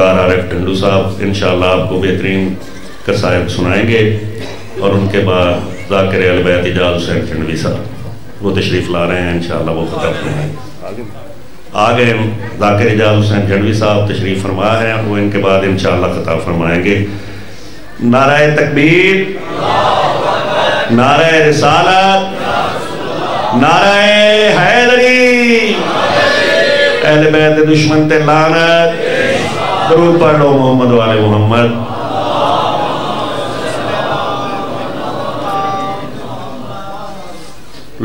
عارف ٹنڈو صاحب انشاءاللہ آپ کو بہترین قصائد سنائیں گے، اور ان کے بعد ذاکر اہل بیت اعجاز حسین ٹنڈوی صاحب وہ تشریف لا رہے ہیں، انشاءاللہ وہ خطاب فرمائیں گے۔ آگے ذاکر اعجاز حسین ٹنڈوی صاحب تشریف فرما ہے، وہ ان کے بعد انشاءاللہ خطاب فرمائیں گے۔ نعرہ تکبیر، نعرہ رسالت، نعرہ حیدری، اہل بیت دشمن تے لعنت، درود پڑھ لو محمد و آل محمد۔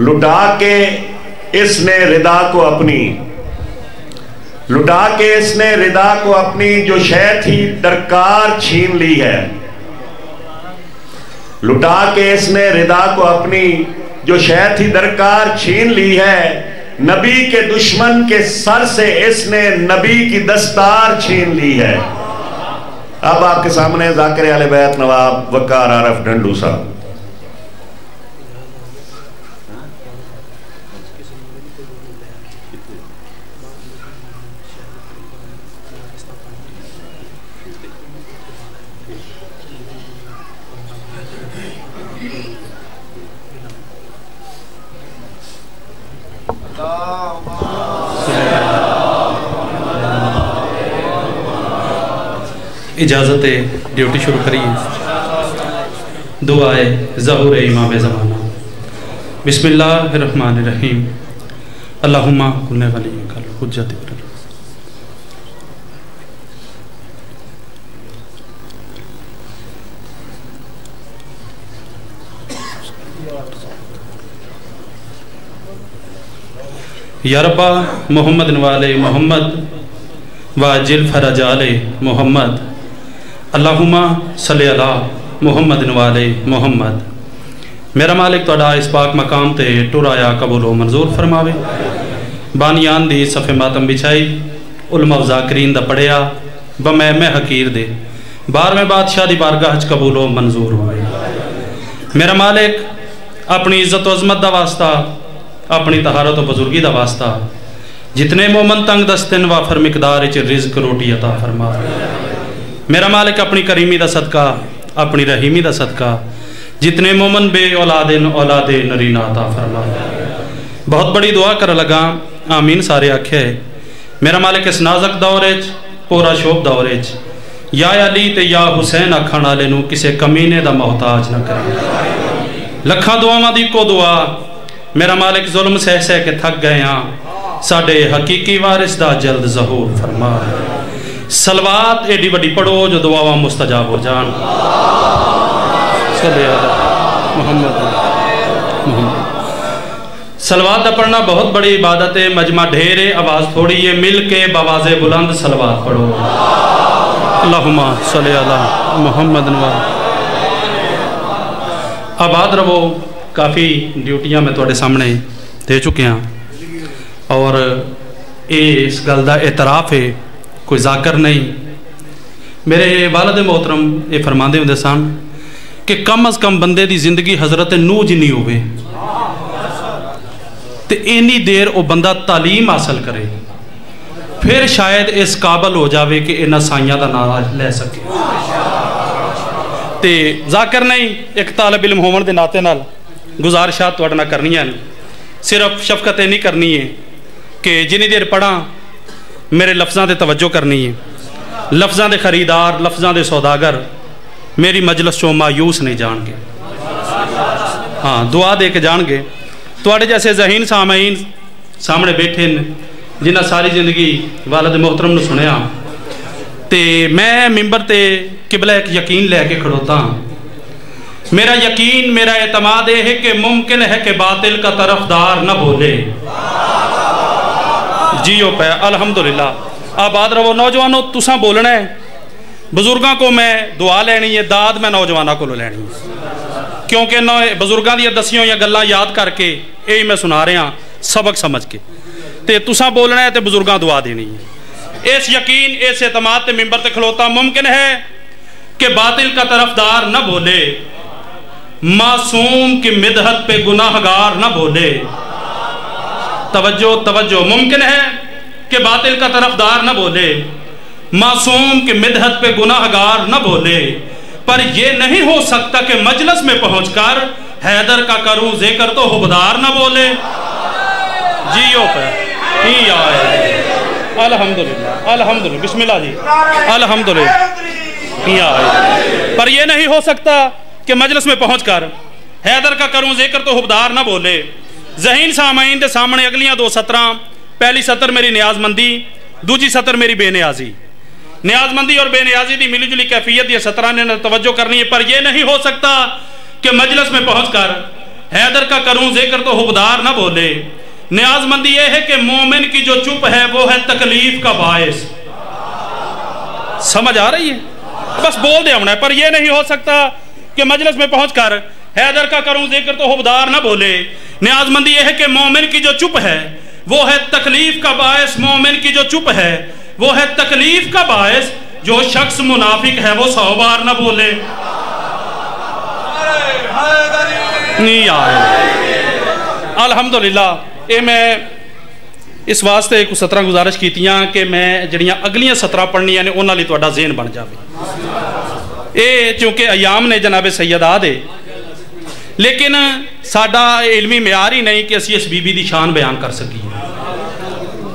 لٹا کے اس نے ردا کو اپنی، لٹا کے اس نے ردا کو اپنی، جو شے تھی درکار چھین لی ہے۔ لٹا کے اس نے ردا کو اپنی، جو شے تھی درکار چھین لی ہے۔ نبی کے دشمن کے سر سے اس نے نبی کی دستار چھین لی ہے۔ اب آپ کے سامنے ذاکر اہل بیت نواب وقار عارف ٹنڈو صاحب۔ اجازت ڈیوٹی شروع کریے۔ دعائے ظہور امام زمانہ۔ بسم اللہ الرحمن الرحیم۔ اللہم کن ولیک الحجۃ ابن یا ربا محمد والے محمد واجل فرج آل محمد۔ اللہم صلی اللہ محمد والے محمد۔ میرا مالک توڑا اس پاک مقام تے ٹرایا قبول و منظور فرماوے۔ بانیان دی صف ماتم بچھائی، علماء و ذاکرین دا پڑھیا، بمیں میں حقیر دے، بار میں بادشاہ دی بارگاہ قبول و منظور ہوئے۔ میرا مالک اپنی عزت و عظمت دا واسطہ، اپنی طہارت و بزرگی دا واسطہ، جتنے مومن تنگ دستن وافر مقدار اچ رزق روٹی عطا فرما۔ میرا مالک اپنی کریمی دا صدقہ، اپنی رحیمی دا صدقہ، جتنے مومن بے اولادن اولاد نرینہ عطا فرما۔ بہت بڑی دعا کر لگا، آمین سارے آکھے۔ میرا مالک اس نازک دورج، پورا شوب دورج، یا علی تے یا حسین آکھانا لینو کسے کمینے دا محتاج نہ کرے۔ لکھاں دعاواں دی کو دعا، میرا مالک ظلم سہ سہ کے تھک گئے ہاں، ساڑھے حقیقی وارث دا جلد ظہور فرما۔ سلوات ایڈی بڑی پڑھو جو دعاواں مستجاب ہو جان۔ صلی اللہ محمد محمد۔ سلوات دا پڑھنا بہت بڑی عبادت ہے، مجمع ڈھیرے آواز تھوڑی ہے، مل کے بآواز بلند سلوات پڑھو۔ اللہم صلی اللہ محمد آباد رہو۔ کافی ڈیوٹیاں میں توڑے سامنے دے چکے ہیں، اور اس گل دا اعتراف ہے، کوئی ذاکر نہیں۔ میرے والد محترم یہ فرماندے ہوندے سن کہ کم از کم بندے دی زندگی حضرت نوح جنی ہوئے تے اینی دیر او بندہ تعلیم حاصل کرے، پھر شاید اس قابل ہو جاوے کہ انہاں سائیاں دا نام لے سکے۔ تے ذاکر نہیں، ایک طالب علم ہون دے ناطے نال گزارشات توڑنا کرنی ہیں، صرف شفقتیں نہیں کرنی ہے کہ جنی دیر پڑھا میرے لفظاں دے توجہ کرنی ہے۔ لفظاں دے خریدار، لفظاں دے سوداگر میری مجلس چوں مایوس نہیں جان گے، ہاں دعا دے کے جان گے۔ توڑے جیسے ذہین سامعین سامنے بیٹھے جنہ ساری زندگی والد محترم نے سنیا، تے میں ممبر تے قبلہ ایک یقین لے کے کھڑوتا ہوں۔ میرا یقین، میرا اعتماد ہے کہ ممکن ہے کہ باطل کا طرفدار نہ بولے۔ جیو پہ الحمدللہ۔ آباد رہو نوجوانوں، تساں بولنا ہے، بزرگاں کو میں دعا لینی ہے، داد میں نوجوانوں کو لینی ہے، کیونکہ بزرگاں دی دسیوں یا گلاں یاد کر کے یہی میں سنا رہا ہاں سبق سمجھ کے، تے تساں بولنا ہے تے بزرگاں دعا دینی ہے۔ اس یقین، اس اعتماد تے ممبر تے کھلوتا ممکن ہے کہ باطل کا طرفدار نہ بولے، معصوم کی مدحت پہ گناہگار نہ بولے۔ توجہ توجہ، ممکن ہے کہ باطل کا طرفدار نہ بولے، मासूम के मिदहत पे गुनाहगार न बोले, पर ये नहीं हो सकता कि मजलिस में पहुंचकर हैदर का करूं जिक्र तो हुबदार न बोले। जियो पे ही आए अल्हम्दुलिल्लाह अल्हम्दुलिल्लाह बिस्मिल्लाह जी अल्हम्दुलिल्लाह ही आए, पर ये नहीं हो सकता कि मजलिस में पहुंचकर हैदर का करूं जिक्र तो हुबदार न बोले। ज़हीन सामाइन दे सामने अगलियां दो सतरां, पहली सतर मेरी न्याजमंदी, दूजी सतर मेरी बेनियाजी। न्याजमंदी और बेनियाजी की मिली जुली कैफियत ये सतरा ने तवज्जो करनी है, पर यह नहीं हो सकता कि मजलिस में पहुंचकर हैदर का करूं जिक्र तो हुबदार न बोले। न्याजमंदी यह है कि मोमिन की जो चुप है वो है तकलीफ का बायस। समझ आ रही है? बस बोल दे हमने, पर यह नहीं हो सकता कि मजलिस में पहुंचकर हैदर का करूं जिक्र तो हुबदार न बोले। न्याजमंदी यह है कि मोमिन की जो चुप है वो है तकलीफ का बायस। मोमिन की जो चुप है वो है तकलीफ का बायस। जो शख्स मुनाफिक है वो 100 बार न बोले। नहीं आए अल्हम्दुलिल्लाह। ये मैं इस वास्ते कुछ 17 गुजारिश कीतियां कि मैं जड़ियां अगलियां 17 पढ़नियां ने उन्हां लई तुहाडा ज़हन बन जावे। ये चूंकि अयाम ने जनाबे सैयदा दे, लेकिन साडा इल्मी म्यार ही नहीं कि असी इस बीबी की शान बयान कर सकीए।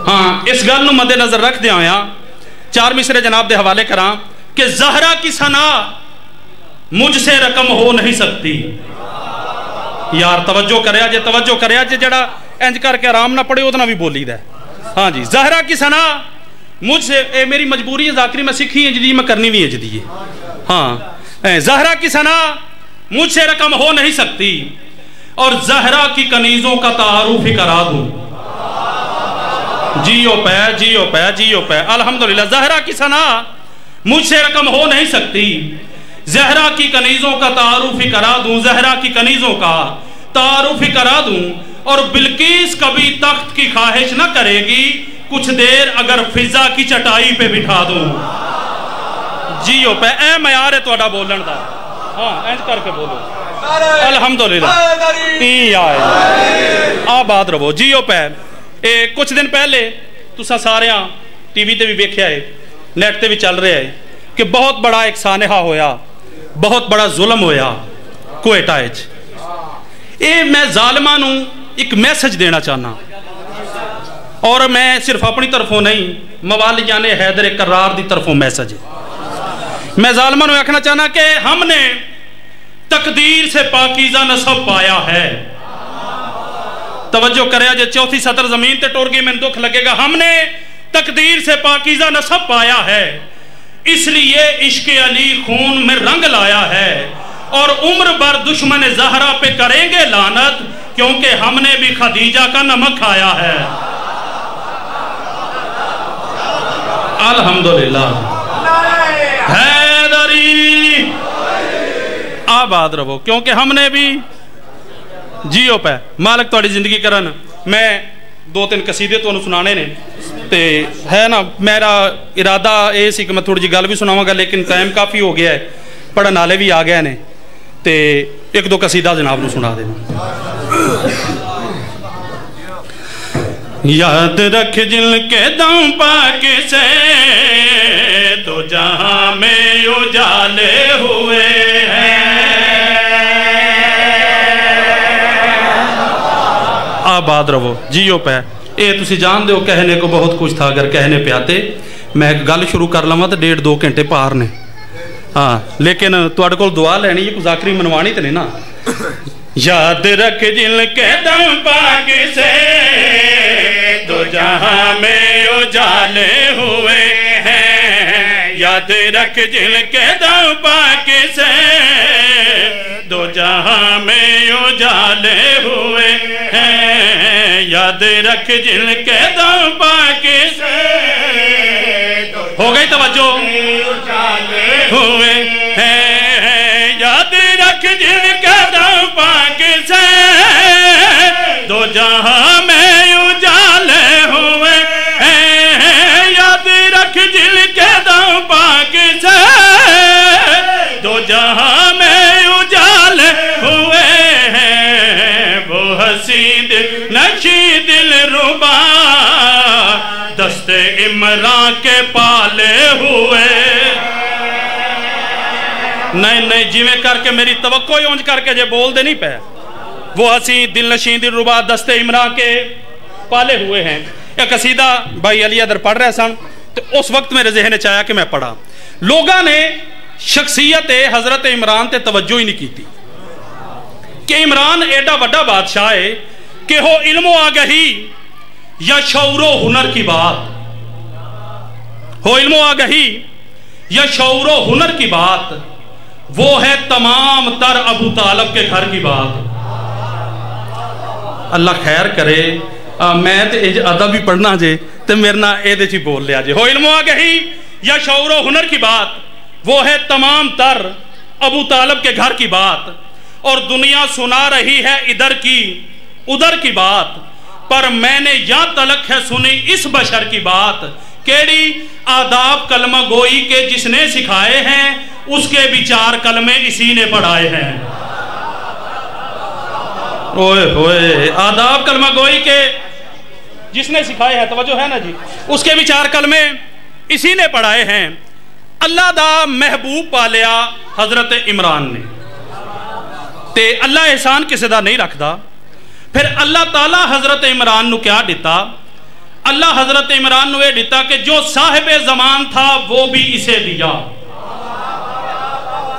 हाँ, इस गल नूं मद्देनज़र रखदे होया 4 मिसरे जनाब दे हवाले करा कि ज़हरा की सना मुझसे रकम हो नहीं सकती। यार तवज्जो करया जे, तवज्जो करया जे, जड़ा इंज करके आराम ना पड़े उहदा भी बोली दा। हाँ जी, ज़हरा की सना मुझसे, ए मेरी मजबूरी है ज़ाकरी, मैं सीखी इंज दी, मैं करनी भी इंज दी है। हाँ, ज़हरा की सना मुझसे रकम हो नहीं सकती और ज़हरा की कनीज़ों का तारुफ ही करा दूं। जियो पै जियो पै जियो पै अल्हम्दुलिल्लाह। ज़हरा की सना मुझसे रकम हो नहीं सकती, ज़हरा की कनीज़ों का तारुफ ही करा दूं, ज़हरा की कनीज़ों का तारुफ ही करा दूं। और बिल्किस कभी तख्त की ख्वाहिश न करेगी, कुछ देर अगर फिजा की चटाई पे बिठा दूं। जियो पे ए मयार है तुहाडा बोलण दा। हाँ, इंज करके बोलो अल्हम्दुलिल्लाह। आबाद रहो, जियो पै। ए कुछ दिन पहले तुसा सारिया टीवी ते भी वेख्या है, नेट ते भी चल रहा है कि बहुत बड़ा एक सानेहा होया, बहुत बड़ा जुल्म होया कोयटा। ये मैं जालिमां नूं एक मैसेज देना चाहना, और मैं सिर्फ अपनी तरफों नहीं, मवालियान हैदर करार की तरफों मैसेज है। मैं जालिमां नूं आखना चाहना कि हमने तकदीर से पाकीज़ा नसब पाया है। तवज्जो करया जे, चौथी सतर जमीन ते टुर गई, मैंने दुख लगेगा। हमने तकदीर से पाकीज़ा नसब पाया है, इसलिए इश्क़ अली खून में रंग लाया है, और उम्र भर दुश्मन ज़हरा पे करेंगे लानत, क्योंकि हमने भी खदीजा का नमक खाया है। अल्हम्दुलिल्लाह। हैदरी आबाद रहो, क्योंकि हमने भी जियो पे मालिक तुहाडी जिंदगी करन। मैं 2-3 कसीदे तुहानूं सुनाने ने ते है ना, मेरा इरादा ये सी कि मैं थोड़ी जी गल भी सुनावांगा, लेकिन टाइम काफ़ी हो गया है, पढ़न वाले भी आ गए ने, ते 1-2 कसीदा जनाब नूं सुना देना। याद रख जिनके दम पाक से तो जहां में उजाले हुए हैं। आबाद रहो, जियो पे। ये तुसी जान दो, कहने को बहुत कुछ था अगर कहने पे आते। मैं एक गल शुरू कर लवां तो 1.5-2 घंटे पार ने। हाँ, लेकिन तुहाडे कोल दुआ लैनी है, कोई ज़ाकरी मनवानी तो नहीं ना। याद रख जिनके दम पाक से तो जहां में उजाले हुए हैं। याद रख जिनके दम पाक से दो जहां में उजाले हुए हैं। याद रख जिनके दम पाक से हो गई तवज्जो हुए हैं। याद रख जिनके दम पाक से दो जहां में उजाले हुए हैं। याद रख जिनके दम पाक से दो जहां में उजाले हुए हैं। वो हसी दिल नशी दिल रुबा दस्त दस्ते इमरान के पाले हुए। नहीं नहीं जिवें करके मेरी तवक्को ही उंज करके जे बोल दे नहीं पे। वो हसी दिल नशीं दिल रुबा दस्ते इमरान के पाले हुए हैं। एक कसीदा भाई अली अदर पढ़ रहे सन तो उस वक्त मेरे जहन च आया कि मैं पढ़ा। लोगों ने शख्सियत हजरत इमरान ते तवज्जो ही नहीं की कि इमरान एडा वड्डा बादशाह है कि हो इल्मो आगही या शौरो हुनर की बात, हो इल्मो आगही या शौरो हुनर की बात, वो है तमाम तर अबू तालब के घर की बात। अल्लाह खैर करे मैं तो इंज अदब भी पढ़ना जे तो मेरे ना एदे च बोल लिया जे। हो इल्मो आगही या शौरो हुनर की बात, वो है तमाम तर अबू तालब के घर की बात। और दुनिया सुना रही है इधर की उधर की बात, पर मैंने या तलक है सुनी इस बशर की बात। केड़ी आदाब कलमा गोई के जिसने सिखाए हैं, उसके विचार कलमे इसी ने पढ़ाए हैं। ओए होए आदाब कलमा गोई के जिसने सिखाए हैं, तवज्जो है ना जी, उसके विचार कलमे इसी ने पढ़ाए हैं। अल्लाह दा महबूब पालिया हजरत इमरान ने ते अल्लाह एहसान किसी दा नहीं रखता। फिर अल्लाह ताला हजरत इमरान नू क्या दिता? अल्लाह हजरत इमरान नू ये दिता कि जो साहिब जमान था वो भी इसे दिया।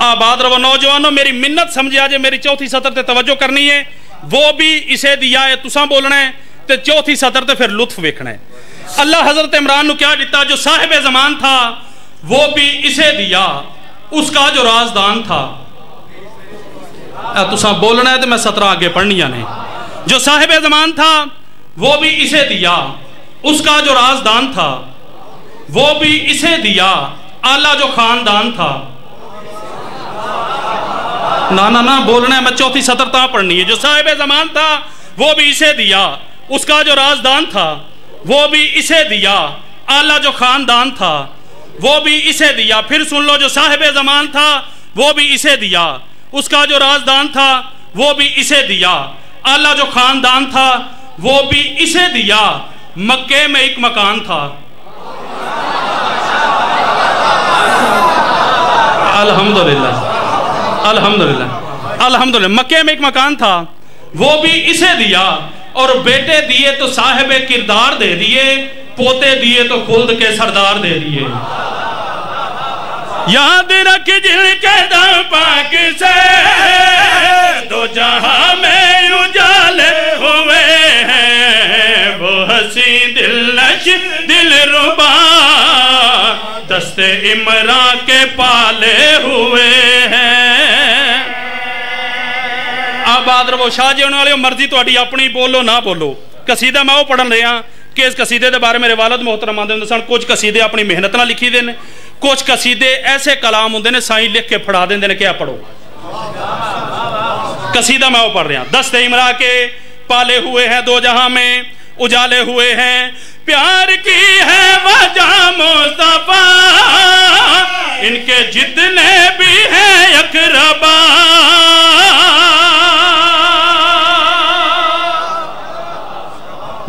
आबाद रहो नौजवानों, मेरी मिन्नत समझिया जे, मेरी चौथी सतर ते तवज्जो करनी है। वो भी इसे दिया है, तुसा बोलना है ते चौथी सतर ते फिर लुत्फ वेखना है। अल्लाह हजरत इमरान नू क्या दिता? जो साहिब जमान था वो भी इसे दिया, उसका जो राजदान था। तुसा बोलना है तो मैं 17 आगे पढ़निया ने। जो साहिब जमान था वो भी इसे दिया, उसका जो राजदान था वो भी इसे दिया, आला जो खानदान था। ना ना ना बोलना है, मैं चौथी सतर ता पढ़नी है। जो साहिब जमान था वो भी इसे दिया, उसका जो राजदान था वो भी इसे दिया, आला जो खानदान था वो भी इसे दिया। फिर सुन लो, जो साहिब जमान था वो भी इसे दिया, उसका जो राजदान था वो भी इसे दिया, आला जो खानदान था वो भी इसे दिया। मक्के में एक मकान था। अल्हम्दुलिल्लाह अल्हम्दुलिल्लाह अल्हम्दुलिल्लाह। मक्के में एक मकान था, वो भी इसे दिया। और बेटे दिए तो साहिब किरदार दे दिए, पोते दिए तो खुल्द के सरदार दे दिए। याद रख जिनके दम पाक से दो जहां में उजाले हुए हैं, वो हसी दिल नश दिल रुबा दस्ते इमरान के पाले हुए हैं। आबाद रवो शाह जी वाले मर्जी थोड़ी अपनी, बोलो ना बोलो। कसीदा मैं वो पढ़न रहा कि इस कसीदे के बारे मेरे वालद मोहतरम आते होंगे सन। कुछ कसीदे अपनी मेहनत नाल लिखी दे ने, कुछ कसीदे ऐसे कलाम होंगे ने साईं लिख के फड़ा देंगे ने, क्या पढ़ो। कसीदा मैं वो पढ़ रहा। दस्ते इमरान के पाले हुए हैं, दो जहां में उजाले हुए हैं, प्यार की है वजह मुस्तफा, इनके जितने भी हैं अकरबा।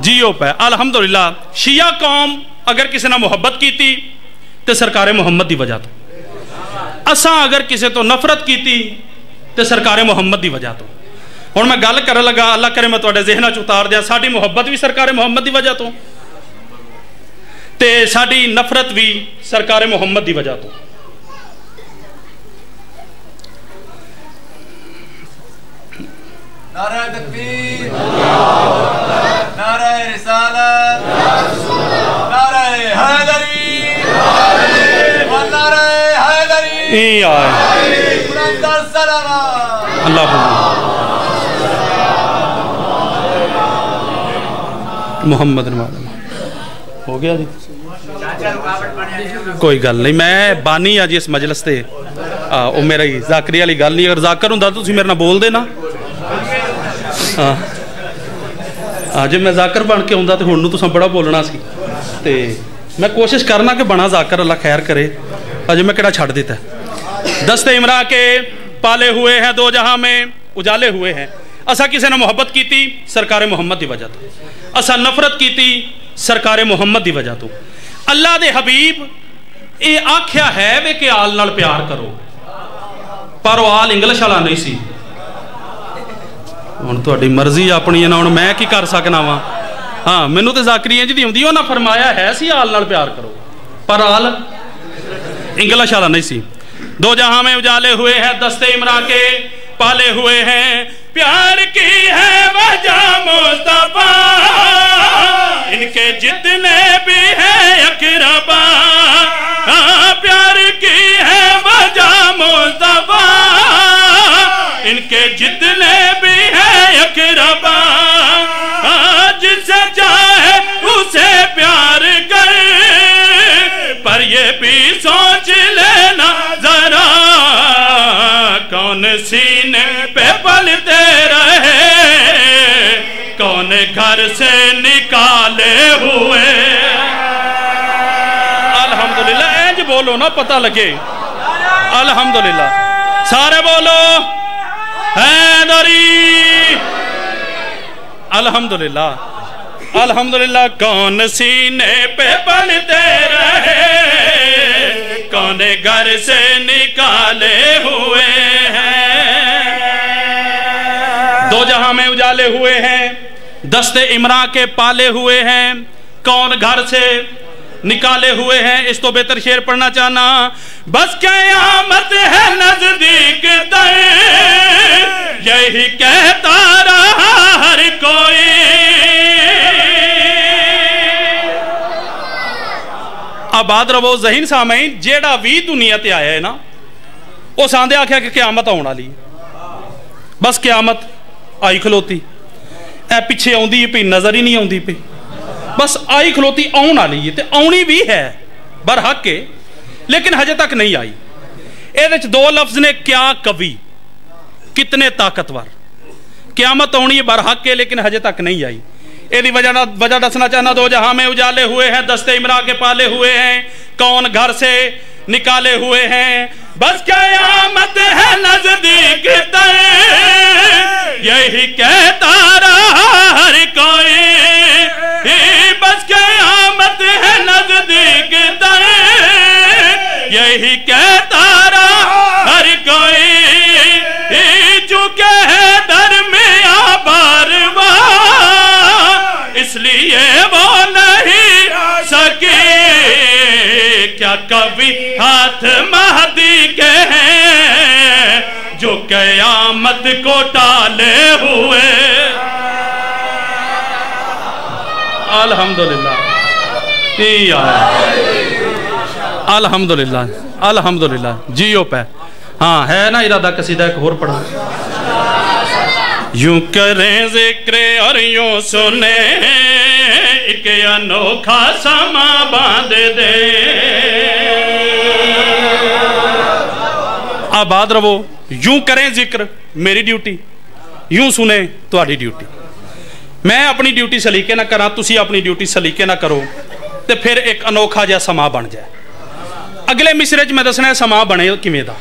जियो पे अल्हम्दुलिल्लाह। शिया कौम अगर किसी ने मुहब्बत की थी तो सरकार मुहम्मद की वजह तो, असा अगर किसी तो नफरत की थी तो सरकार मुहम्मद की वजह तो। हुण मैं गल कर लगा, अल्लाह करे मैं तुहाडे ज़हनां च उतार दिया, साडी मुहब्बत भी सरकार मुहम्मद की वजह तो ते साडी नफरत भी सरकार मुहम्मद की वजह तो। नारे तकबीर, नारे रिसालत, नारे हैदरी, नारे हैदरी, बुलंद सलावत। अल्लाह मुहम्मद हो गया जी। कोई गल नहीं, मैं बानी आ जी इस मजलिस से। वो मेरा ही जाकरी वाली गल नहीं, अगर जाकर होंदा तो तुसीं मेरे नाल बोल देना। हाँ जे मैं जाकर बन के आउंदा तो हुण नूं तुसां बड़ा बोलना सी, ते मैं कोशिश करना कि बना जाकर, अल्लाह खैर करे। अजे मैं किहड़ा छड्ड दिता। दस्ते इमरान के पाले हुए हैं, दो जहां में उजाले हुए हैं। असा किसी ने मुहब्बत की थी सरकार मुहम्मद की वजह तो, असा नफरत की थी सरकार मुहम्मद की वजह तो। अल्लाह दे हबीब ये आख्या है वे कि आल नाल प्यार करो, पर वो आल इंग्लिश वाला नहीं सी। हुण तुहाडी मर्जी अपनी है ना, हुण मैं की कर सकना वा। हाँ मैनू तो ज़ाकरी इंज दी आउंदी, उन्हां फरमाया है सी आल नाल प्यार करो, पर आल इंग्लिश वाला नहीं सी। दो जहां में उजाले हुए हैं, दस्ते इमरा के पाले हुए हैं, प्यार की है वजह मुस्तफा, इनके जितने भी हैं अकरबा। प्यार की है वजह मुस्तफा, इनके जितने भी हैं अकरबा। जिसे चाहे उसे प्यार कर, पर ये भी सोच लेना जरा, कौन सीने पे पलते रहे, कौन घर से निकाले हुए। अल्हम्दुलिल्लाह इंज बोलो ना पता लगे। अल्हम्दुलिल्लाह सारे बोलो हैदरी। अल्हम्दुलिल्लाह अल्हम्दुलिल्लाह। कौन सीने पे पलते रहे, कौन घर से निकाले हुए हैं। दो जहां में उजाले हुए हैं, दस्ते इमरा के पाले हुए हैं, कौन घर से निकाले हुए हैं। इस तो बेहतर शेर पढ़ना चाहना, बस क़यामत है नजदीक दर, यही कहता रहा हर कोई। आबाद रवो ज़हीन सामईन, जेड़ा भी दुनिया ते आया है ना, उस आंदे आख्या कि क़यामत आउण वाली। बस क़यामत आई खलोती, ए पिछे आउंदी पई, नजर ही नहीं आउंदी पई। बस आई खलोती, आउण वाली है, ते आउणी भी है बरहक के, लेकिन हजे तक नहीं आई। ये दो लफ्ज ने, क्या कवि, कितने ताकतवर। क़यामत आउणी है बरहक के, लेकिन हजे तक नहीं आई। यदि वजह दसना चाहना, दो जहां में उजाले हुए हैं, दस्ते इमरा के पाले हुए हैं, कौन घर से निकाले हुए हैं। बस क़यामत है नजदीक तर, यही कहता रहा हर कोई। बस क़यामत है नजदीक तर, यही कहता रहा हर कोई। चुके है दर में बार बार, इसलिए वो नहीं सके। क्या कभी हाथ महदी के हैं, जो क़यामत को टाले हुए। अल्हम्दुलिल्लाह अल्हम्दुलिल्लाह अल्हम्दुलिल्लाह। जियो पे हाँ है ना इरादा कसीदा एक और पढ़ा। यूं करें जिक्र और यूं सुने, एक अनोखा समा बांध दे। आबाद रवो, यूं करें जिक्र मेरी ड्यूटी, यूं सुने तुम्हारी ड्यूटी। मैं अपनी ड्यूटी सलीके ना करा, तुसी अपनी ड्यूटी सलीके ना करो, तो फिर एक अनोखा जिहा समा बन जाए। अगले मिसरे च मैं दसना समा बने किवें दा।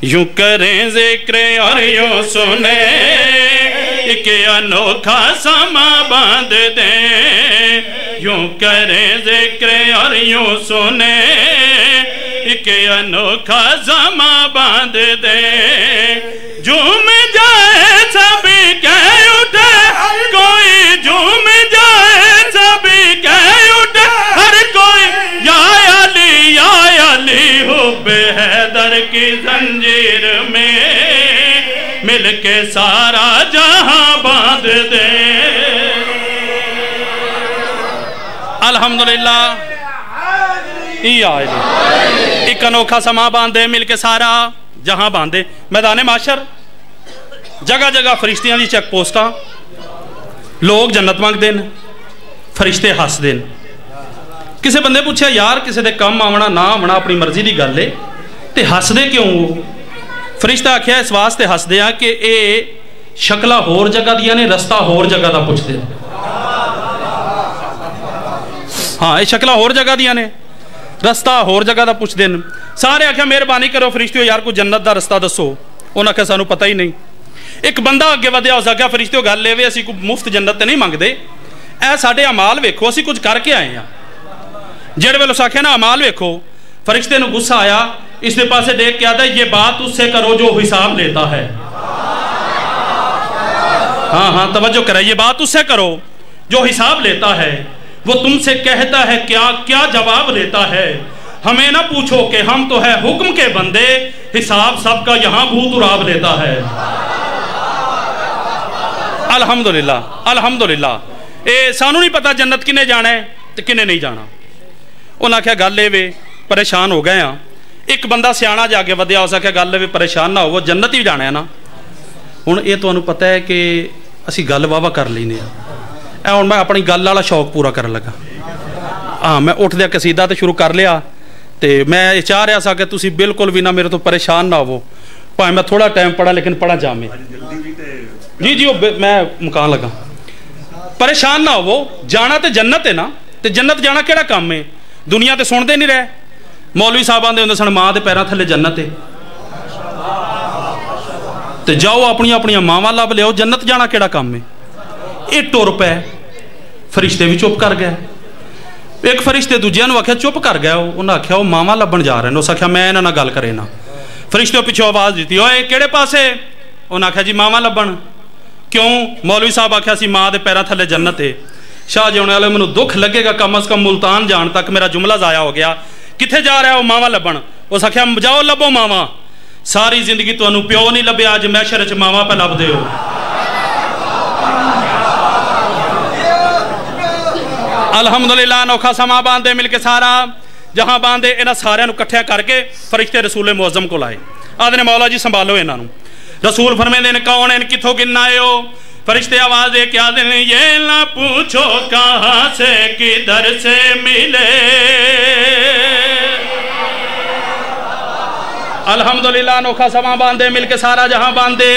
यूं करें जिक्र और यूं सुने, एक अनोखा समा बांध दे। यूं करें जिक्र और यूं सुने, एक अनोखा समा बांध दे। झूम जाए सभी कह उठे, कोई झूम जाए सभी कह उठे हर कोई। या अली हुब्बे हैदर की जंजीर में, मिलके सारा जहां बांध दे। अल्हम्दुलिल्लाह एक अनोखा समा बांधे, मिलके सारा जहां बांधे। मैदान माशर जगह जगह फरिश्तियां दी चेक पोस्टां, लोग जन्नत मंगते हैं, फरिश्ते हसते हैं। किसी बंदे पूछा यार किसी के कम आवना ना आवना अपनी मर्जी की गल है, तो हसदे क्यों हो? फरिश्ता आख्या इस वास्ते हसदे आ कि ये शक्ल होर जगह दियां ने, रस्ता होर जगह का पुछते। हाँ ये शक्ल होर जगह दियां ने, रस्ता होर जगह का पुछते हैं। सारे आख्या मेहरबानी करो फरिश्ते यार कोई जन्नत का रस्ता दसो। उन्हें आख्या सानू पता ही नहीं। एक बंदा अगे वधिया, उस आख्या फरिश्ते गल ये असीं कोई मुफ्त जन्नत नहीं मंगते, ए साडे अमाल वेखो, असीं कुछ करके आए हैं। जेड़े वेले उस आख्या ना अमाल वेखो, फरिश्ते नूं गुस्सा आया, इसके पासे देख के आता ये बात उससे करो जो हिसाब लेता है। हाँ हाँ तवज्जो करें, ये बात उससे करो जो हिसाब लेता है, वो तुमसे कहता है क्या क्या जवाब लेता है। हमें ना पूछो कि हम तो है हुक्म के बंदे, हिसाब सबका यहाँ भूत उराब लेता है। अल्हम्दुलिल्लाह अल्हम्दुलिल्लाह। ए सानू नहीं पता जन्नत किने जाना है तो किने नहीं जाना। उन्हें आख्या गल ये वे परेशान हो गए हाँ। एक बंदा सियाणा जाके वधिया, उस आख्या गल वे परेशान ना हो, जन्नत ही जाना है ना। हुण ये तुहानू पता है कि असी गल वाहवा कर लैने आ। हुण मैं अपनी गल वाला शौक पूरा करन लगा। हाँ मैं उठदे कसीदा तो शुरू कर लिया, तो मैं चाह रहा सा कि तुसी बिल्कुल भी ना मेरे तो परेशान ना हो, भावें मैं थोड़ा टाइम पढ़ा लेकिन पढ़ा जामे। जी जी मैं मुकान लगा। परेशान ना हो, जाना तो जन्नत है ना, तो जन्नत जाना केड़ा काम है। दुनिया तो सुनते नहीं रहे, मौलवी साहब आंदे हुंदे सन मां दे पैरां थल्ले जन्नत है, तो जाओ अपनी अपनी मावां लभ लियो, जन्नत जाना केड़ा काम है। ये टुर पै, फरिश्ते भी चुप कर गए। एक फरिश्ते दूजिया आख्या चुप कर गया, उन्हें आख्या वो मावां लभन जा रहे हैं। उस आख्या मैं इन्हां नाल गल करे ना। फरिश्ते पिछों आवाज़ दी, ओए किहड़े पासे? उन्हें आख्या जी मावां लभन। क्यों? मौलवी साहब आख्या सी मां दे पैरां थल्ले जन्नत है। शाह जी वाले मैनूं दुख लगेगा, कम अज़ कम मुल्तान जान तक मेरा जुमला ज़ाया हो गया। कित्थे जा रहा है वो मावां लभन? उस आख्या जाओ लभो मावां। सारी जिंदगी तुहानूं प्यो नहीं लभ्या, अज मैशर च मावां पे लभदे हो। अल्हम्दुलिल्लाह अनोखा समा बांधे मिलके सारा जहां बांधे, इन्हां सारियां नूं इकट्ठिया करके फरिश्ते रसूल मुअज़्ज़म को लाए। आदने मौला जी संभालो इन्हां नूं। रसूल फरमाते हैं कौन है, किथों किन्ना आए हो? फरिश्ते आवाज दे क्या दें, ये ना पूछो कहां से किधर से मिले। अल्हम्दुलिल्लाह अनोखा समा बांधे मिलके सारा जहां बांधे।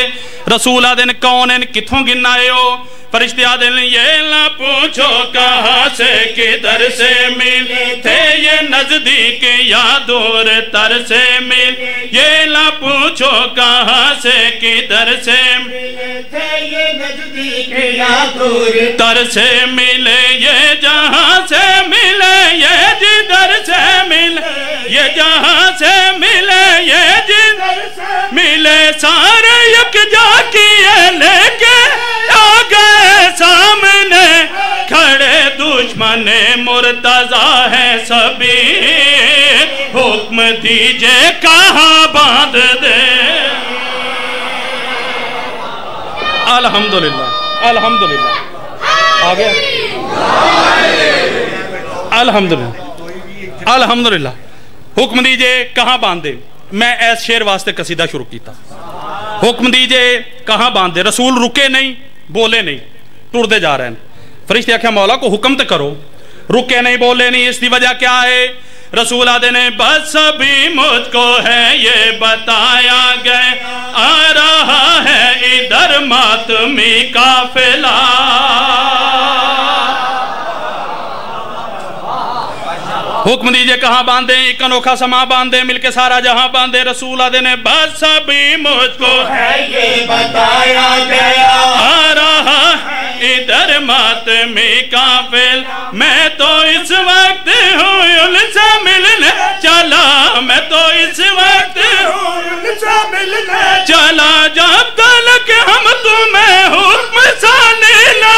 रसूल आदे कौन है, किथों किन्ना आए हो? फरिश्ते आदे ये ना पूछो कहां से किधर से मिले थे, ये नजदीक या दूर तर से मिले। ये ना पूछो कहां से किधर से मिले थे, ये नजदीक या दूर तर से मिले। ये जहां से मिले ये जिधर से मिले, ये जहां से मिले ये जिधर से मिले। सारे यकजा किए लेके आ गए सामने खड़े, दुश्मन मुर्तजा है सभी। हुक्म दीजिए कहाँ बांध दे। अल्हम्दुलिल्लाह अल्हम्दुलिल्लाह आ गया। अल्हम्दुलिल्लाह अल्हम्दुलिल्लाह। हुक्म दीजिए कहाँ बांधे। मैं ऐस शेर वास्ते कसीदा शुरू किया। हुक्म दीजिए कहाँ बांधे। रसूल रुके नहीं, बोले नहीं, टुरते जा रहे हैं। फरिश्ते आख्या मौला को हुक्म तो करो। रुके नहीं, बोले नहीं, इसकी वजह क्या है? रसूल आदे ने बस अभी मुझको है ये बताया गया, आ रहा है इधर मातमी काफिला। हुक्म दीजिए कहाँ बांधे। एक अनोखा समा बांधे मिलके सारा जहां बांधे। रसूल आदे ने बस अभी मुझको है ये बताया गया, आ रहा इधर मातमी काफिल। मैं तो इस वक्त हूँ उनसे मिलने चला, मैं तो इस वक्त हूँ उनसे मिलने चला। जब तक हम तुम्हें हुक्म सानी ना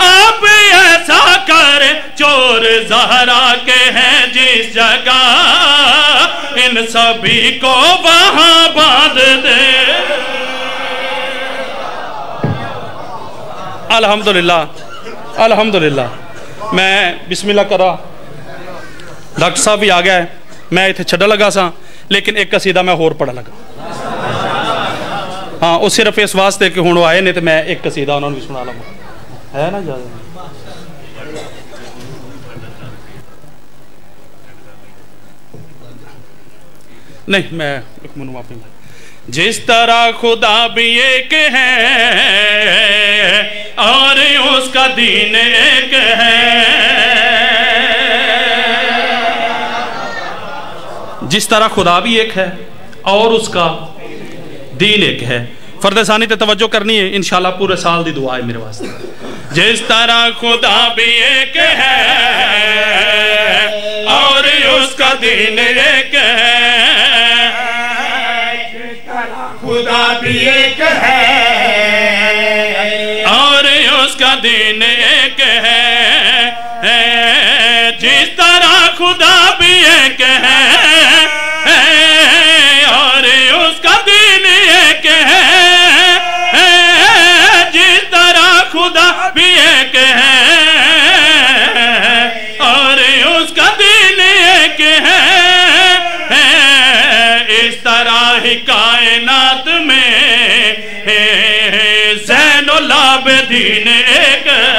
आप ऐसा करे, चोर ज़हरा के हैं जिस जगह, इन सभी को वहां बांध दे। अल्हम्दुलिल्लाह अल्हम्दुलिल्लाह। मैं बिस्मिल्लाह करा, डॉक्टर साहब भी आ गया है, मैं इतने छड्डन लगा सा, लेकिन एक कसीदा मैं होर पढ़न लगा। हाँ वो सिर्फ इस वास्ते कि हुण आए ने, तो मैं एक कसीदा उन्होंने भी सुना लवां, है ना ज़्यादा नहीं। मैं एक मनु माफी। जिस तरह खुदा भी एक है और उसका दीन एक है, जिस तरह खुदा भी एक है और उसका दीन एक है। फर्द सानी ते तवज्जो करनी है, इंशाल्लाह पूरे साल दी दुआ है मेरे वास्ते। जिस तरह खुदा भी एक है और उसका दीन एक है, जिस तरह खुदा भी एक है और उसका दीन एक है, जिस तरह खुदा भी एक है और उसका दीन एक है, जिस तरह खुदा भी एक है और उसका दीन एक है, इस तरह ही कायनात में ज़ैनुल आबिदीन एक है।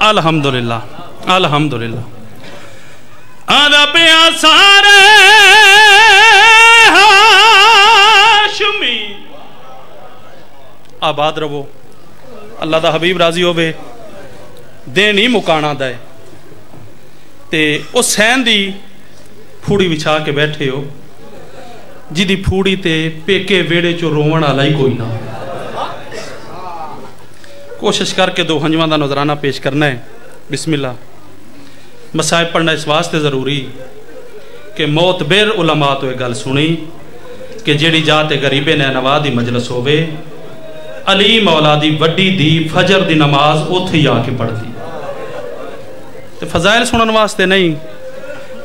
अल्हम्दुलिल्लाह अल्हम्दुलिल्लाह। अदब आसारे हाशमी, आबाद रवो, अल्लाह दा हबीब राजी होवे, दिन ही मुकाना दा है। ते उस सैन दी फूड़ी विछा के बैठे हो जिदी फूड़ी ते पेके वेड़े चो रोवण वाला ही कोई ना। कोशिश करके दो हंजवां दा नजराना पेश करना है। बिस्मिल्लाह। मसाइब पढ़ना इस वास्ते ज़रूरी कि मोतबर उलमा तो एक गल सुनी कि जेड़ी जाते गरीबे ने नवाज दी मजलस होवे, अली मौला दी वड्डी दी फजर दी नमाज उत्थे ही आके पढ़दी। ते फजाइल सुनन वास्ते नहीं,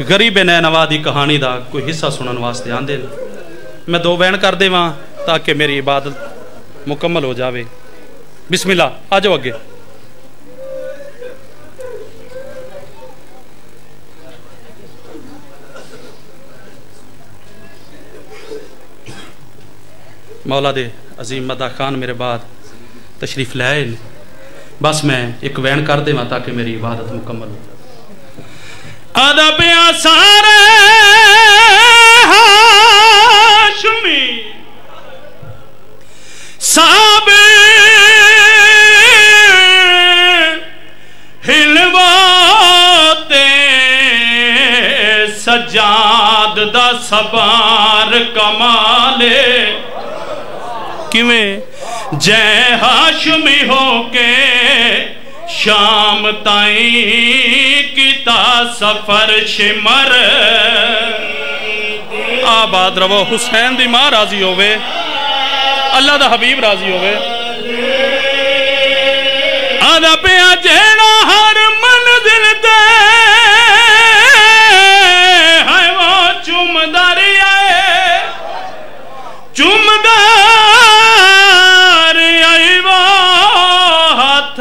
गरीबे ने नवाज दी कहानी दा कोई हिस्सा सुनन वास्ते आंदे। मैं दो बयान कर देवां ताकि मेरी इबादत मुकम्मल हो जावे। बिस्मिल्लाह, आ जाओ अगे। मौला दे अजीम मदा खान मेरे बाद तशरीफ लाए, बस मैं एक वैन कर देवां ताकि मेरी इबादत मुकम्मल हो। अदब आसारे हाशमी साबे हिलवाते सजाद दा सबार कमाले, किवें जय हाशमी होके शाम ताई किता सफर शिमर। आबाद रवो, हुसैन दी मां राजी होवे, अल्लाह दा हबीब राजी होवे। आदा पिया जेड़ा हर मंजिल ते है वो चुमदार आए, चुमदार आई वो हाथ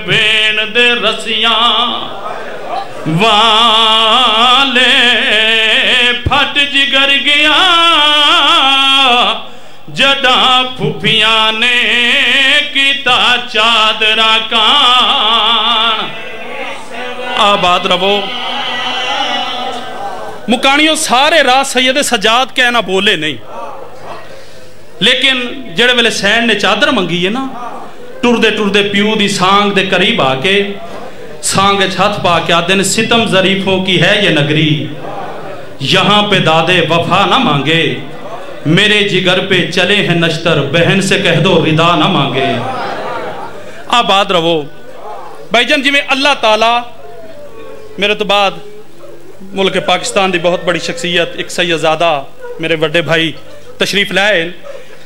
बेन दे रसियां वाले फट जिगर गया जदा फुफियां ने किता चादरा कान। आबाद रवो। मुकानियों सारे रात सैयद सजाद कहना बोले नहीं, लेकिन जेड़े वेले सैन ने चादर मंगी है ना, टुरदे टुरदे प्यू दी सांग दे करीब आके सांग हथ पा के आदे ने, सितम जरीफों की है ये नगरी, यहाँ पे दादे वफा ना मांगे, मेरे जिगर पे चले हैं नश्तर, बहन से कह दो रिदा ना मांगे। आबाद रवो। भाईजान जिमें अल्लाह ताला मेरे तो बाद मुल्क पाकिस्तान की बहुत बड़ी शख्सियत एक सैयदजादा मेरे बड़े भाई तशरीफ लाए,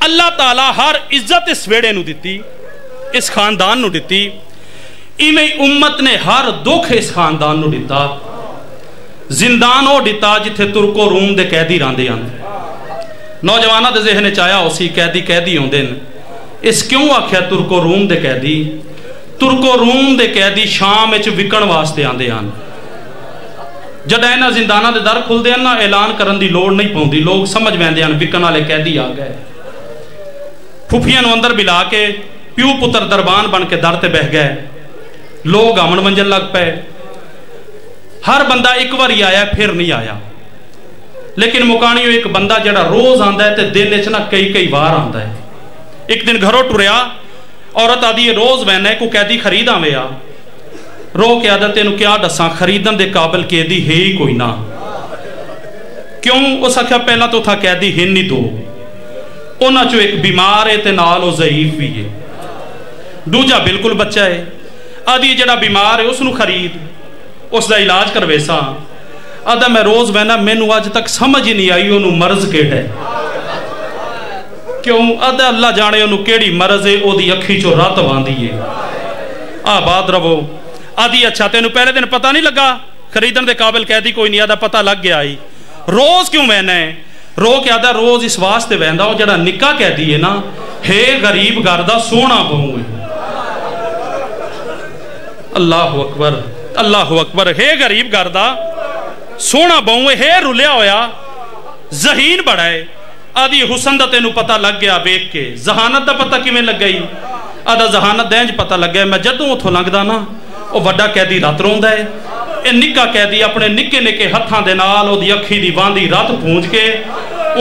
अल्लाह ताला हर इज्जत इस वेड़े नू दिती, इस खानदान नू दिती, इवें उम्मत ने हर दुख इस खानदान नू दिता। जिंदान वो दिता जिथे तुर्को रूम दे कैदी रहिंदे हन। नौजवानों के जहन च आया उसी कैदी कैदी आउंदे ने, इस क्यों आख्या तुर्को रूम दे कैदी? तुर्को रूम दे कैदी शाम विच विकण वास्ते आंदे हन। जद इन्हां जिंदाना दे दर खुलदे हन ना, ऐलान करन दी लोड़ नहीं पौंदी, लोग समझ बैठदे हन विकण वाले कैदी आ गए। फुफियां नूं अंदर बिला के प्यू पुत्र दरबान बन के दर ते बह गए, लोग आमन मंजन लग पे। हर बंदा एक बारी आया फिर नहीं आया, लेकिन मुकानियों एक बंदा जड़ा रोज आंदा है ते दिन च ना कई कई बार आंदा है। एक दिन घरों टुरया, औरत आदि रोज वैना को कैदी खरीद आवे आ, रो के आदत तेन क्या दसा खरीदन दे काबिल कैदी है ही कोई ना। क्यों? उस आख्या पहला तो था कैदी हिन नहीं दो, उन्हां चों एक बीमार है ते नाल वो ज़ईफ भी है, दूजा बिल्कुल बच्चा है। आदि जिहड़ा बीमार है उसनूं खरीद, उसका इलाज करवेसा। आदा मैं रोज़ बहना, मैनू अज तक समझ ही नहीं आई उन्होंने मरज केड़ा है, क्यों? आदा अल्लाह जाने उन्होंने केड़ी मरज है, ओदी अखी चो रत आंदी है। आबाद रवो। आदि अच्छा तेन पहले दिन पता नहीं लगा, खरीदन के काबिल कहती कोई नहीं। आदा पता लग गया आई। रोज़ क्यों वहना है? रो के आदा रोज़ इस वास्ते वहदा, वो जड़ा निक्का कहती है ना, हे गरीब घर दा सोहना बहू है। अल्लाह अकबर, अल्लाह अकबर। हे गरीब घर दा सोहना बहू है, हे रुलिया होया जहीन बड़ा है। आदि हुसन दा तेनू पता लग गया वेख के, जहानत दा पता किवें लग गई? आदा जहानत दैंज पता लग गया। मैं जदों उथों लंघदा ना, वो वड्डा कैदी रत रोंदा है, ये निक्का कैदी अपने निक्के निक्के हत्थां दे नाल ओदी अखी दी वांदी रत पूंज के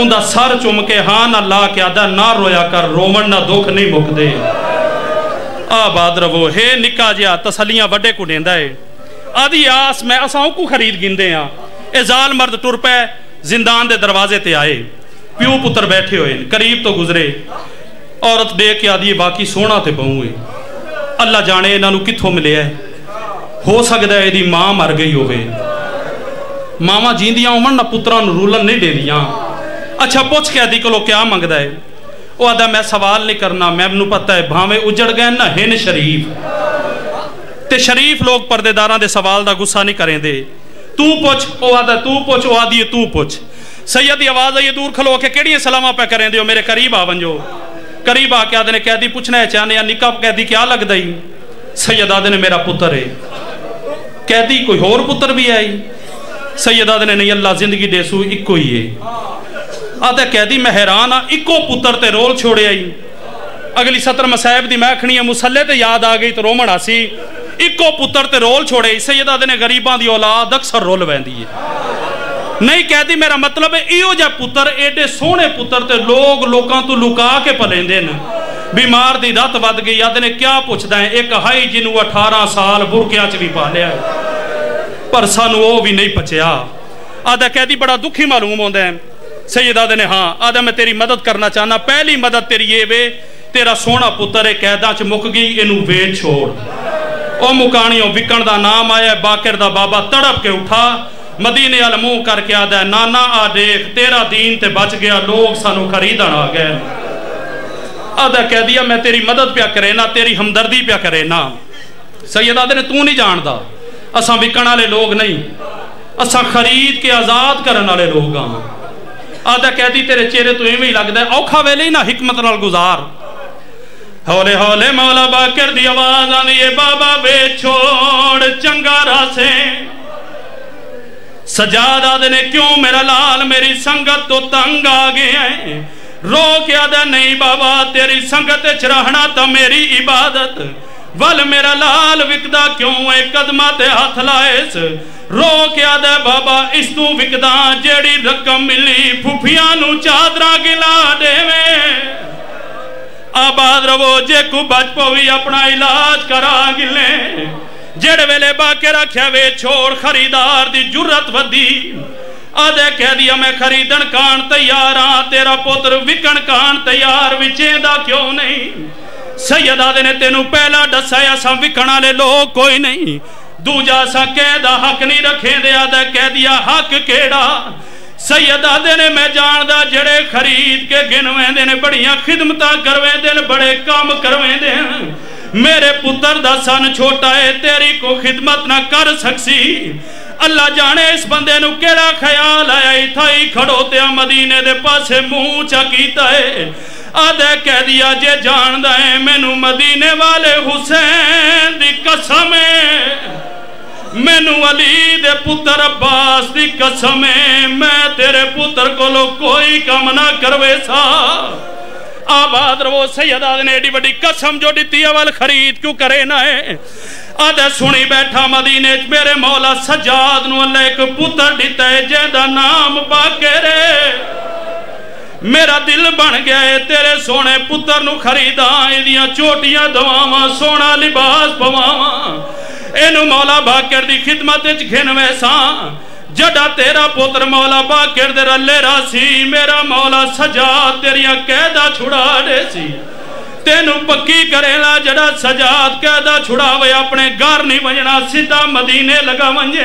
उनदा सर चुम के हाँ ना ला के आदा ना रोया कर, रोमन ना दुख नहीं मुकदे। आबाद रवो। हे निक्का जिहा तसलियां वड्डे को देंदा है। आदि आस मैं असां को खरीद गिंदे हाँ। ये जाल मर्द टुर पै जिंदान दे दरवाजे ते आए, प्यो पुत्र बैठे हुए करीब तो गुजरे। औरत देख के आदि बाकी सोहना ते बहू है, अल्लाह जाने इन्हों कित्थों मिले है। हो सकता है यदि मां मर गई होवे, मावां जींदियां होवन ना पुत्रां नूं रूलन नहीं देंदियां। अच्छा पुछ के आदि कोलों क्या मंगदा है? वो आदा मैं सवाल नहीं करना, मैनूं पता है भावें उजड़ गए ना हिन शरीफ ते शरीफ लोग परदेदारां दे सवाल दा गुस्सा नहीं करेंदे। तू पुछ। वो आदा तू पुछ। वो आदि तू पुछ। सैयद की आवाज़ आई दूर खलो के केड़ियां सलामां पे करेंदे हो, मेरे करीब आ वंजो। करीब आके आदे ने कैदी पूछना है चाहने निक्का कैदी क्या लगदा ही? सैयद आदे ने मेरा पुत्र है। कैदी कोई होर पुत्र भी है? सैयद आदे ने नहीं, अल्लाह जिंदगी देसू इको ही है। आदा कैदी मैं हैरान हाँ, इको पुत्र ते रोल छोड़े आई। अगली सतर मसाहब दी महखनी मुसल्ले ते याद आ गई तो रोमन आसी, इको पुत्र ते रोल छोड़े। सैयद आदे ने गरीबां दी औलाद अक्सर रोल वैंदी है। नहीं कहती मेरा मतलब है इहो जिहा पुत्र, एडे सोहने पुत्र ते लोग लोकां तो लुका के पलेंदे न। बीमार दी रत वध गई। आदे ने क्या पुछदा है? एक हाई जिन्हों 18 साल बुरकियां च भी पालिया पर सानू वो भी नहीं पचिया। आदा कहती बड़ा दुखी मालूम होंदा है। सैयद आदे ने हाँ। आदा मैं तेरी मदद करना चाहना। पहली मदद तेरी ये वे, तेरा सोहना पुत्र है कैदा च मुक गई, इनू वेच छोड़। ओ मुकाणियों विकण दा नाम आया। बाकर दा बाबा तड़प के उठा, मदीने वाल मुंह करके आदा नाना आ देख तेरा दीन ते बच गया, लोग सानू खरीदन आ गए। आदा कह दिया मैं तेरी मदद प्या करे ना, तेरी हमदर्दी प्या करे ना। सैयद आदे ने तू नहीं जानदा, असां विकण वाले लोग नहीं, असां खरीद के आजाद करने वाले लोग हाँ। आदा कहती तेरे चेहरे तो इवें ही लगता है, औखा वेले ही ना हिकमत नाल गुजार। हौले हौले मौला बाकर दी आवाज आनी है, बाबा वे छोड़ चंगा रासे। सजाद आदे ने क्यों मेरा लाल मेरी संगत तो तंग आ गए हैं। रो के आदा नहीं बाबा तेरी संगत च रहना तो मेरी इबादत। वल मेरा लाल विकदा क्यों है कदमा ते हाथ लाएस। रो के आदा बाबा इस तू विकदा जेड़ी रकम मिली फुफिया नू चादरा गिला देवे। आबाद रवो जे को बच पवी अपना इलाज करा गिले। जेड़े वेले बाके रख्या वे छोड़ खरीदार दी जुर्रत वधी। आदे कह दिया मैं खरीदन कान तैयार हाँ, तेरा पुत्र विकण कान तैयार विचेंदा क्यों नहीं। सैयद आदे ने तेनू पहला दसा असा विकण वाले लोग कोई नहीं, दूजा असा कहदा हक नहीं रखे दे। आदा कह दिया हक केड़ा। सैयद आदे ने मैं जानदा जेड़े खरीद के गिनवेंदे ने बड़ियां खिदमतां करवेंदे ने, बड़े काम करवेंदे ने। मेरे पुत्र दा सन छोटा है, तेरी को खिदमत ना कर सकसी। अल्लाह जाने इस बंदे नू केड़ा ख्याल आया, इथा ही खड़ोत्या मदीने दे पासे मुंह चा कीता है। आदे कह दिया जे जानदा है मैनू मदीने वाले हुसैन दी कसम है, मैनू अली दे पुत्र अब्बास दी कसम है, मैं तेरे पुत्र कोलों कोई कम ना करवे सा। आबाद रवो। सैयद आदे ने एडी बड़ी कसम जो दी अवल खरीद क्यों करे ना है। आदे सुनी बैठा मदीने मेरे मौला सज्जाद नू अल्लाह एक पुत्र दिता है जेदा नाम बाकर है। मेरा दिल बन गया है तेरे सोने पुत्र नू खरीदा, इदियां चोटियां दवावां सोना लिबास पवावां, इनू मौला बाकर दी खिदमत च घिनवे सा। جڑا تیرا پتر مولا باقر دے رلے راسی میرا مولا سجاد تیریاں قیدہ چھڑا دے سی تینوں پکی کرے لا جڑا سجاد قیدہ چھڑاوے اپنے گھر نہیں ونجنا سیدھا مدینے لگا ونجے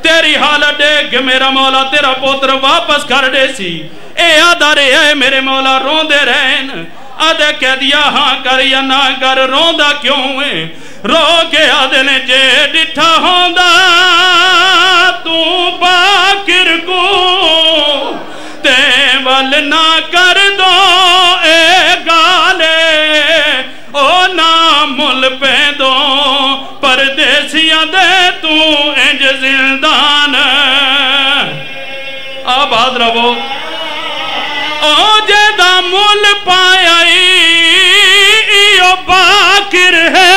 تیری حالت دیکھ کہ میرا مولا تیرا پتر واپس کر دے سی اے آدھا رہے اے میرے مولا رون دے رہن آدھے کہہ دیا ہاں کر یا نہ کر رون دا کیوں ہے رو کے آدھے نے جے ڈٹھا ہوندا تو باکر کو تے ول نہ کر دو اے گالے او نامل پہ دو پردیسیاں دے تو انج زندان آباد رہو او جے دا مل پائی ایو باکر ہے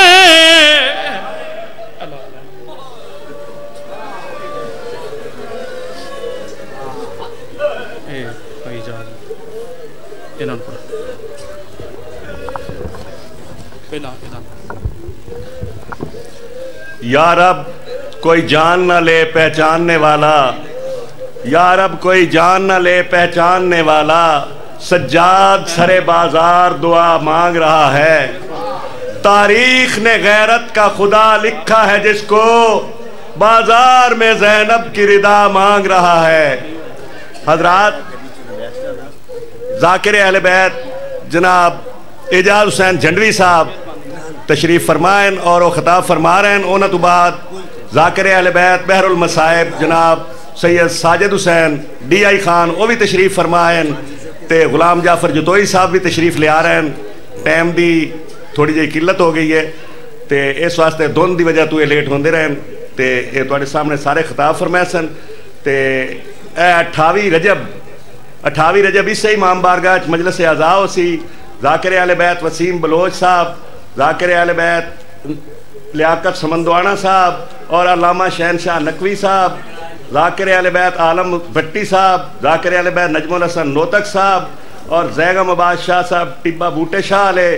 یا رب کوئی جان نہ لے پہچاننے والا یا رب کوئی جان نہ لے پہچاننے والا سجاد سرے بازار دعا مانگ رہا ہے تاریخ نے غیرت کا خدا لکھا ہے جس کو بازار میں زینب کی ردا مانگ رہا ہے حضرات ذاکر اہل بیت جناب اعجاز حسین جھنڈوی صاحب تشریف فرمائیں اور وہ خطاب فرما رہے ہیں انہوں تو بعد ذاکر اہل بیت بحر المصائب جناب سید ساجد حسین ڈی آئی خان وہ بھی تشریف فرمائیں تے غلام جعفر جتوئی صاحب بھی تشریف لے آ رہے ہیں ٹائم دی تھوڑی جی قلت ہو گئی ہے تے اس واسطے دون دی وجہ تو یہ لیٹ ہوندے رہے ہیں تے یہ تواڈے سامنے سارے خطاب فرمائے سن تے اے 28 رجب اس سے امام بارگاہ مجلس اعزا ہو سی ذاکر اہل بیت وسیم بلوچ صاحب ذاکر اہل بیت لیاقت سمندوانہ صاحب اور علامہ شہنشاہ نقوی صاحب ذاکر اہل بیت عالم بھٹی صاحب ذاکر اہل بیت نجم الحسن نوتک صاحب اور زیگم عباس شاہ صاحب ٹبہ بوٹے شاہ علیہ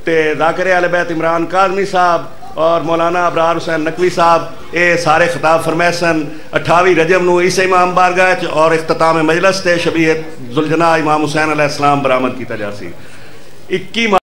تے ذاکر اہل بیت عمران کاظمی صاحب اور مولانا ابرار حسین نقوی صاحب اے سارے خطاب فرمائے سن 28 رجب نو اس امام بارگاہ اور اختتام مجلس تے شبیہ ذوالجناح امام حسین علیہ السلام برآمد کیتا جاسی 21